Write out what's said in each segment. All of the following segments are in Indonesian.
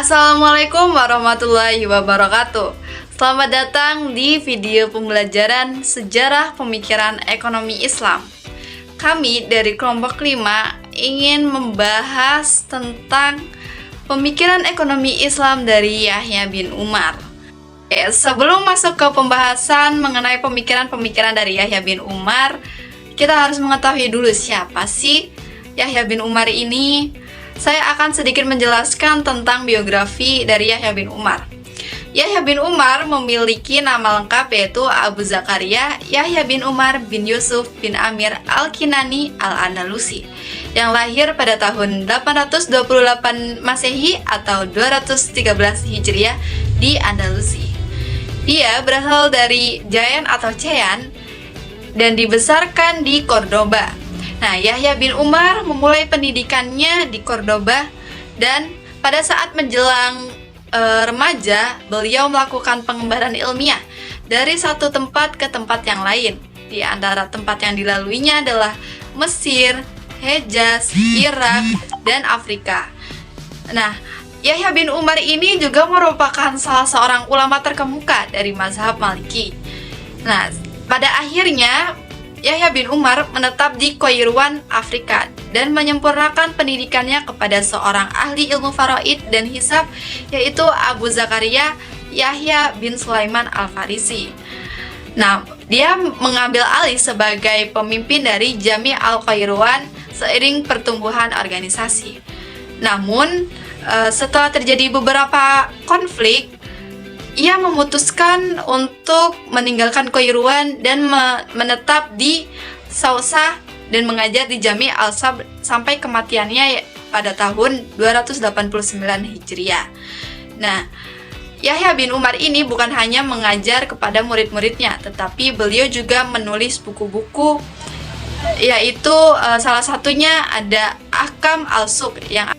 Assalamualaikum warahmatullahi wabarakatuh. Selamat datang di video pembelajaran Sejarah Pemikiran Ekonomi Islam. Kami dari kelompok 5 ingin membahas tentang pemikiran ekonomi Islam dari Yahya bin Umar. Sebelum masuk ke pembahasan mengenai pemikiran-pemikiran dari Yahya bin Umar, kita harus mengetahui dulu siapa sih Yahya bin Umar ini. Saya akan sedikit menjelaskan tentang biografi dari Yahya bin Umar. Yahya bin Umar memiliki nama lengkap yaitu Abu Zakaria Yahya bin Umar bin Yusuf bin Amir Al-Kinani Al-Andalusi, yang lahir pada tahun 828 Masehi atau 213 Hijriah di Andalusi. Dia berasal dari Jayan atau Ceyan dan dibesarkan di Cordoba. Nah, Yahya bin Umar memulai pendidikannya di Cordoba dan pada saat menjelang remaja, beliau melakukan pengembaraan ilmiah dari satu tempat ke tempat yang lain. Di antara tempat yang dilaluinya adalah Mesir, Hejaz, Irak, dan Afrika. Nah, Yahya bin Umar ini juga merupakan salah seorang ulama terkemuka dari mazhab Maliki. Nah, pada akhirnya Yahya bin Umar menetap di Kairouan, Afrika dan menyempurnakan pendidikannya kepada seorang ahli ilmu faraid dan hisab yaitu Abu Zakaria Yahya bin Sulaiman Al-Farisi. Nah, dia mengambil alih sebagai pemimpin dari Jami' Al-Kairouan seiring pertumbuhan organisasi. Namun, setelah terjadi beberapa konflik, ia memutuskan untuk meninggalkan Kairouan dan menetap di Sausa dan mengajar di Jami' Al-Sabr sampai kematiannya pada tahun 289 Hijriah. Nah, Yahya bin Umar ini bukan hanya mengajar kepada murid-muridnya, tetapi beliau juga menulis buku-buku, yaitu salah satunya ada Ahkam Al-Suq yang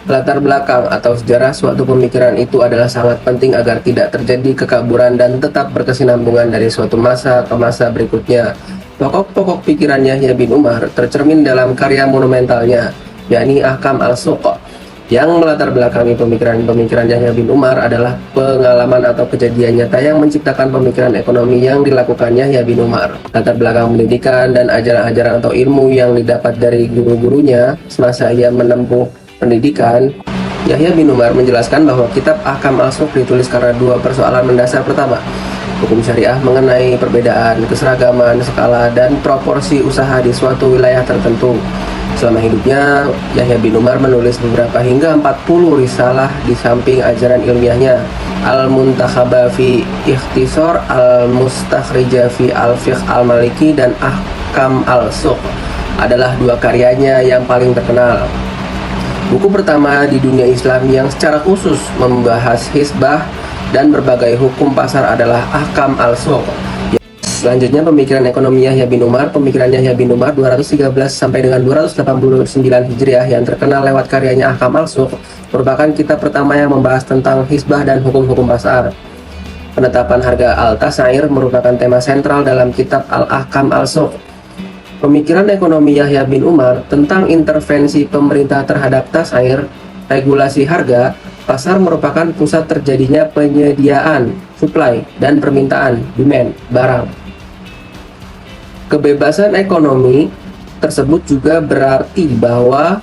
latar belakang atau sejarah suatu pemikiran itu adalah sangat penting agar tidak terjadi kekaburan dan tetap berkesinambungan dari suatu masa ke masa berikutnya. Pokok-pokok pikiran Yahya bin Umar tercermin dalam karya monumentalnya, yakni Ahkam Al-Suq. Yang melatar belakangi pemikiran-pemikiran Yahya bin Umar adalah pengalaman atau kejadian nyata yang menciptakan pemikiran ekonomi yang dilakukan Yahya bin Umar. Latar belakang pendidikan dan ajaran-ajaran atau ilmu yang didapat dari guru-gurunya semasa ia menempuh pendidikan. Yahya bin Umar menjelaskan bahwa kitab Ahkam Al-Suq ditulis karena dua persoalan mendasar. Pertama, hukum syariah mengenai perbedaan, keseragaman, skala, dan proporsi usaha di suatu wilayah tertentu. Selama hidupnya, Yahya bin Umar menulis beberapa hingga 40 risalah di samping ajaran ilmiahnya. Al-Muntakhaba fi Ikhtisar, Al-Mustakhrija fi Al-Fiqh Al-Maliki, dan Ahkam Al-Suq adalah dua karyanya yang paling terkenal. Buku pertama di dunia Islam yang secara khusus membahas hisbah dan berbagai hukum pasar adalah Ahkam Al-Suq. Selanjutnya, pemikiran ekonomi Yahya bin Umar. Pemikiran Yahya bin Umar 213 sampai dengan 289 Hijriah yang terkenal lewat karyanya Ahkam Al-Suq merupakan kitab pertama yang membahas tentang hisbah dan hukum-hukum pasar. Penetapan harga Al-Tasair merupakan tema sentral dalam kitab Al-Ahkam Al-Suq. Pemikiran ekonomi Yahya bin Umar tentang intervensi pemerintah terhadap tasair, regulasi harga, pasar merupakan pusat terjadinya penyediaan, supply, dan permintaan, demand, barang. Kebebasan ekonomi tersebut juga berarti bahwa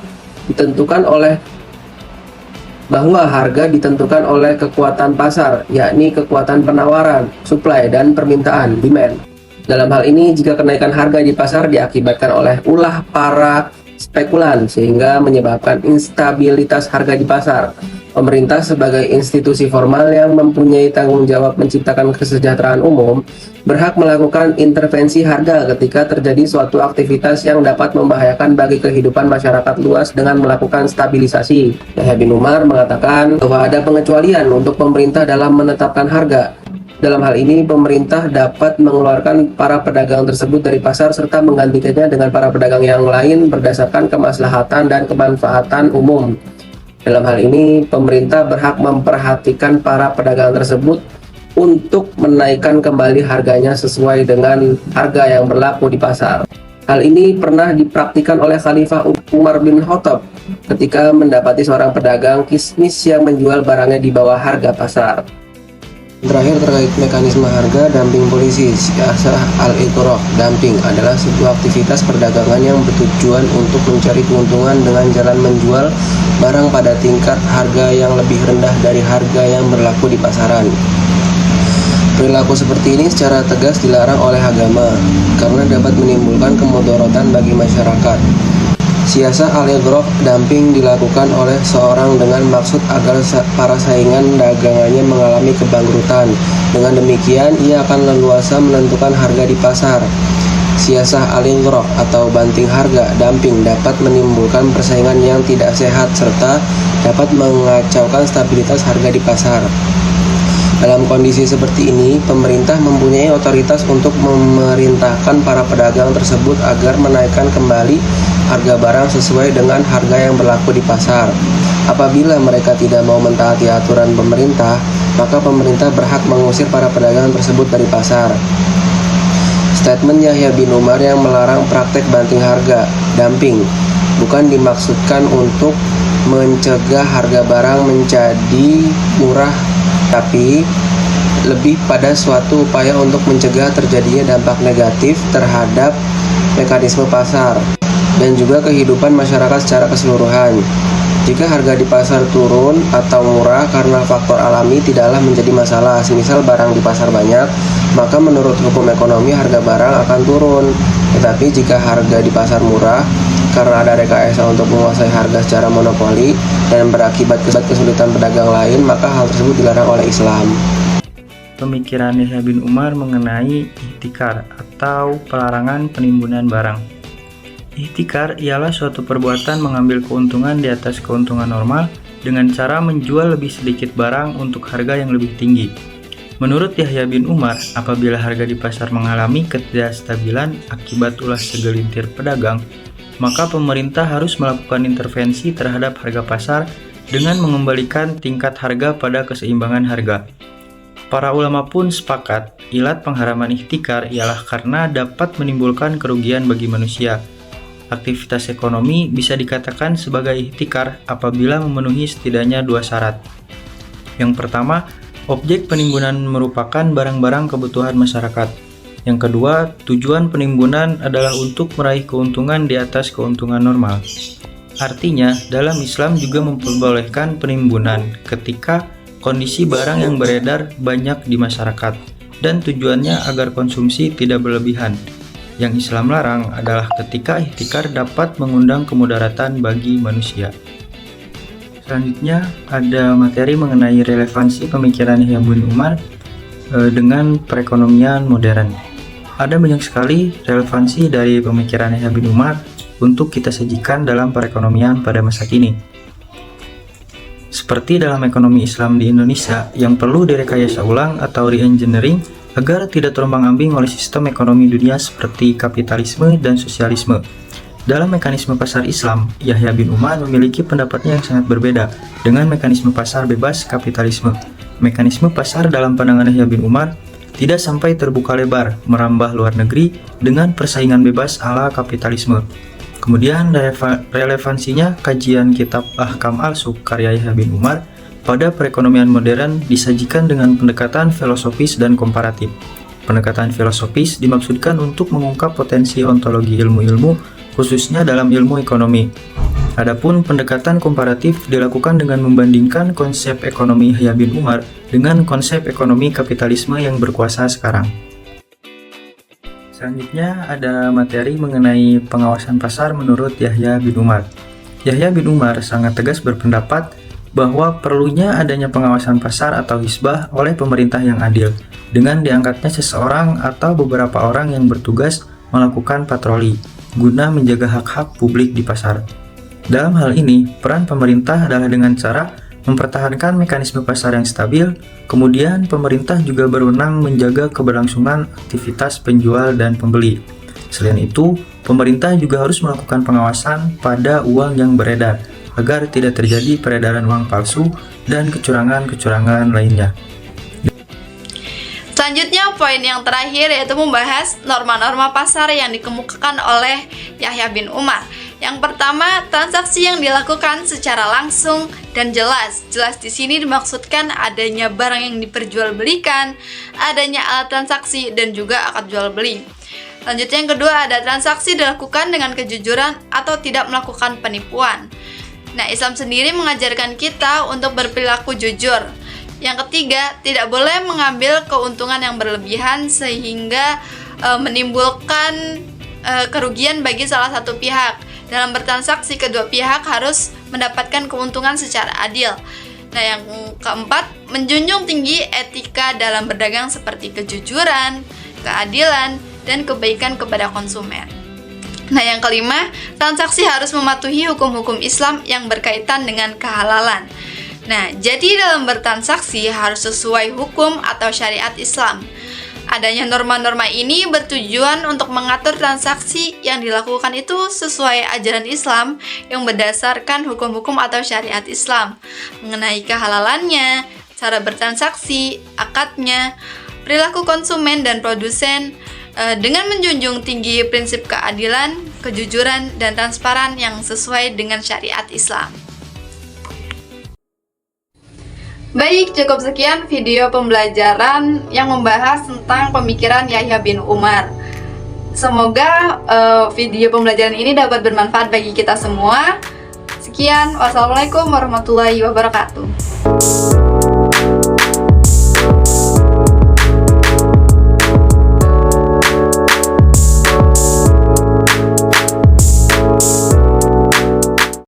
harga ditentukan oleh kekuatan pasar, yakni kekuatan penawaran, supply, dan permintaan, demand. Dalam hal ini, jika kenaikan harga di pasar diakibatkan oleh ulah para spekulan sehingga menyebabkan instabilitas harga di pasar, pemerintah sebagai institusi formal yang mempunyai tanggung jawab menciptakan kesejahteraan umum berhak melakukan intervensi harga ketika terjadi suatu aktivitas yang dapat membahayakan bagi kehidupan masyarakat luas dengan melakukan stabilisasi. Yahya bin Umar mengatakan bahwa ada pengecualian untuk pemerintah dalam menetapkan harga. Dalam hal ini, pemerintah dapat mengeluarkan para pedagang tersebut dari pasar serta menggantikannya dengan para pedagang yang lain berdasarkan kemaslahatan dan kemanfaatan umum. Dalam hal ini, pemerintah berhak memperhatikan para pedagang tersebut untuk menaikkan kembali harganya sesuai dengan harga yang berlaku di pasar. Hal ini pernah dipraktikkan oleh Khalifah Umar bin Khattab ketika mendapati seorang pedagang kismis yang menjual barangnya di bawah harga pasar. Terakhir, terkait mekanisme harga dumping polisi, siasah al-ighra dumping adalah sebuah aktivitas perdagangan yang bertujuan untuk mencari keuntungan dengan jalan menjual barang pada tingkat harga yang lebih rendah dari harga yang berlaku di pasaran. Perilaku seperti ini secara tegas dilarang oleh agama karena dapat menimbulkan kemudorotan bagi masyarakat. Siasah al-ighra dumping dilakukan oleh seorang dengan maksud agar para saingan dagangannya mengalami kebangkrutan. Dengan demikian, ia akan leluasa menentukan harga di pasar. Siasah al-ighra atau banting harga dumping dapat menimbulkan persaingan yang tidak sehat serta dapat mengacaukan stabilitas harga di pasar. Dalam kondisi seperti ini, pemerintah mempunyai otoritas untuk memerintahkan para pedagang tersebut agar menaikkan kembali harga barang sesuai dengan harga yang berlaku di pasar. Apabila mereka tidak mau mentaati aturan pemerintah, maka pemerintah berhak mengusir para pedagang tersebut dari pasar. Statement Yahya bin Umar yang melarang praktek banting harga dumping bukan dimaksudkan untuk mencegah harga barang menjadi murah, tapi lebih pada suatu upaya untuk mencegah terjadinya dampak negatif terhadap mekanisme pasar dan juga kehidupan masyarakat secara keseluruhan. Jika harga di pasar turun atau murah karena faktor alami tidaklah menjadi masalah. Semisal barang di pasar banyak, maka menurut hukum ekonomi harga barang akan turun. Tetapi jika harga di pasar murah karena ada rekayasa untuk menguasai harga secara monopoli dan berakibat kesulitan pedagang lain, maka hal tersebut dilarang oleh Islam. Pemikiran Yahya bin Umar mengenai ihtikar atau pelarangan penimbunan barang. Ihtikar ialah suatu perbuatan mengambil keuntungan di atas keuntungan normal dengan cara menjual lebih sedikit barang untuk harga yang lebih tinggi. Menurut Yahya bin Umar, apabila harga di pasar mengalami ketidakstabilan akibat ulah segelintir pedagang, maka pemerintah harus melakukan intervensi terhadap harga pasar dengan mengembalikan tingkat harga pada keseimbangan harga. Para ulama pun sepakat, ilat pengharaman ihtikar ialah karena dapat menimbulkan kerugian bagi manusia. Aktivitas ekonomi bisa dikatakan sebagai ihtikar apabila memenuhi setidaknya dua syarat. Yang pertama, objek penimbunan merupakan barang-barang kebutuhan masyarakat. Yang kedua, tujuan penimbunan adalah untuk meraih keuntungan di atas keuntungan normal. Artinya, dalam Islam juga memperbolehkan penimbunan ketika kondisi barang yang beredar banyak di masyarakat dan tujuannya agar konsumsi tidak berlebihan. Yang Islam larang adalah ketika ihtikar dapat mengundang kemudaratan bagi manusia. Selanjutnya ada materi mengenai relevansi pemikiran Yahya bin Umar dengan perekonomian modern. Ada banyak sekali relevansi dari pemikiran Yahya bin Umar untuk kita sajikan dalam perekonomian pada masa kini. Seperti dalam ekonomi Islam di Indonesia yang perlu direkayasa ulang atau re-engineering agar tidak terombang-ambing oleh sistem ekonomi dunia seperti kapitalisme dan sosialisme. Dalam mekanisme pasar Islam, Yahya bin Umar memiliki pendapatnya yang sangat berbeda dengan mekanisme pasar bebas kapitalisme. Mekanisme pasar dalam pandangan Yahya bin Umar tidak sampai terbuka lebar, merambah luar negeri dengan persaingan bebas ala kapitalisme. Kemudian relevansinya kajian kitab Ahkam al-Suq karya Yahya bin Umar pada perekonomian modern disajikan dengan pendekatan filosofis dan komparatif. Pendekatan filosofis dimaksudkan untuk mengungkap potensi ontologi ilmu-ilmu, khususnya dalam ilmu ekonomi. Adapun pendekatan komparatif dilakukan dengan membandingkan konsep ekonomi Yahya bin Umar dengan konsep ekonomi kapitalisme yang berkuasa sekarang. Selanjutnya ada materi mengenai pengawasan pasar menurut Yahya bin Umar. Yahya bin Umar sangat tegas berpendapat bahwa perlunya adanya pengawasan pasar atau hisbah oleh pemerintah yang adil, dengan diangkatnya seseorang atau beberapa orang yang bertugas melakukan patroli, guna menjaga hak-hak publik di pasar. Dalam hal ini, peran pemerintah adalah dengan cara mempertahankan mekanisme pasar yang stabil, kemudian pemerintah juga berwenang menjaga keberlangsungan aktivitas penjual dan pembeli. Selain itu, pemerintah juga harus melakukan pengawasan pada uang yang beredar, agar tidak terjadi peredaran uang palsu dan kecurangan-kecurangan lainnya. Selanjutnya, poin yang terakhir yaitu membahas norma-norma pasar yang dikemukakan oleh Yahya bin Umar. Yang pertama, transaksi yang dilakukan secara langsung dan jelas. Jelas di sini dimaksudkan adanya barang yang diperjualbelikan, adanya alat transaksi, dan juga akad jual beli. Selanjutnya yang kedua, ada transaksi dilakukan dengan kejujuran atau tidak melakukan penipuan. Nah, Islam sendiri mengajarkan kita untuk berperilaku jujur. Yang ketiga, tidak boleh mengambil keuntungan yang berlebihan sehingga menimbulkan kerugian bagi salah satu pihak. Dalam bertransaksi, kedua pihak harus mendapatkan keuntungan secara adil. Nah, yang keempat, menjunjung tinggi etika dalam berdagang seperti kejujuran, keadilan, dan kebaikan kepada konsumen. Nah, yang kelima, transaksi harus mematuhi hukum-hukum Islam yang berkaitan dengan kehalalan. Nah, jadi dalam bertransaksi harus sesuai hukum atau syariat Islam. Adanya norma-norma ini bertujuan untuk mengatur transaksi yang dilakukan itu sesuai ajaran Islam yang berdasarkan hukum-hukum atau syariat Islam mengenai kehalalannya, cara bertransaksi, akadnya, perilaku konsumen dan produsen, dengan menjunjung tinggi prinsip keadilan, kejujuran, dan transparan yang sesuai dengan syariat Islam. Baik, cukup sekian video pembelajaran yang membahas tentang pemikiran Yahya bin Umar. Semoga video pembelajaran ini dapat bermanfaat bagi kita semua. Sekian, wassalamualaikum warahmatullahi wabarakatuh.